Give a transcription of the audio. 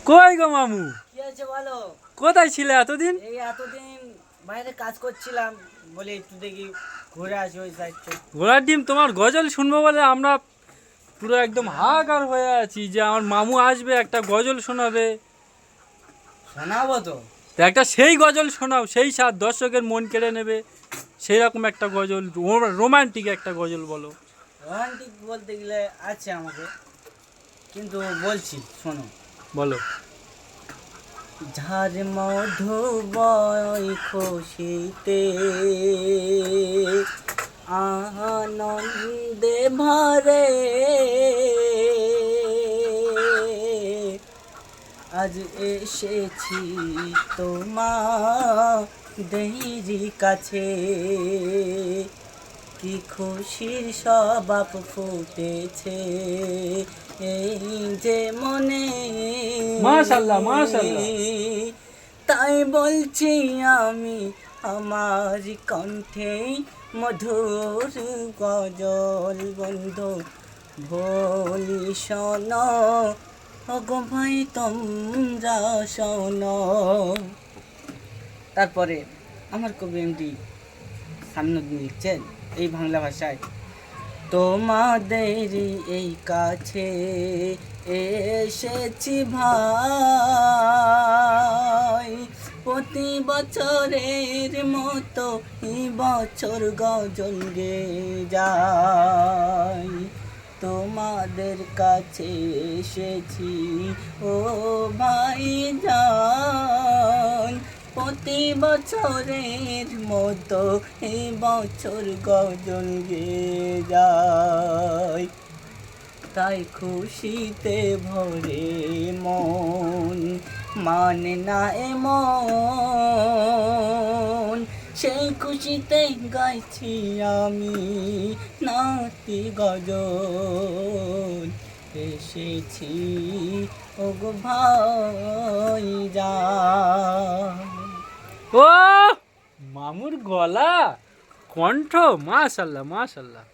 কই গো মামু? কি আছে বলো? কোথায় ছিলে এতদিন? এই এতদিন বাইরে কাজ করছিলাম, বলে একটু দেখি ঘুরে আসি ওই সাইড। ঘোড়ার ডিম, তোমার গজল শুনবো বলে আমরা পুরো একদম হাহাকার হয়ে আছি যে আমার মামু আসবে, একটা গজল শোনাবে। শোনাবো তো। তো একটা সেই গজল শোনাও, সেই সাত দর্শকের মন কেড়ে নেবে, সেই রকম একটা গজল, রোমান্টিক একটা গজল বলো। রোমান্টিক বলতে গেলে আছে আমাকে, কিন্তু বলছি শোনো। বলো। ঝাড় মধু বয় খুশিতে আনন্দে ভরে, আজ এসেছি তোমাদেরই কাছে, কি খুশির স্বভাব ফুটেছে এই যে মনে। মাশাআল্লাহ, মাশাআল্লাহ। তাই বলছি আমি আমার কণ্ঠে মধুর গজল, বন্ধু বলি শোনো, ওগো ভাই তোমরা শোনো। তারপরে আমার কবি এমডি সামনুদ্দিন লিখছেন এই বাংলা ভাষায়, তোমাদের এই কাছে এসেছি ভাই, প্রতি বছরের মতো এই বছর গজল গেয়ে যাই, তোমাদের কাছে এসেছি ও ভাই যান, প্রতি বছরের মতো এই বছর গজল গেয়ে যায়, তাই খুশিতে ভরে মন, মানে না এমন, সেই খুশিতে গাইছি আমি নাতি গজল, এসেছি ওগো ভাই যান। ও মামুর গলা, কণ্ঠ, মাশাআল্লাহ, মাশাআল্লাহ।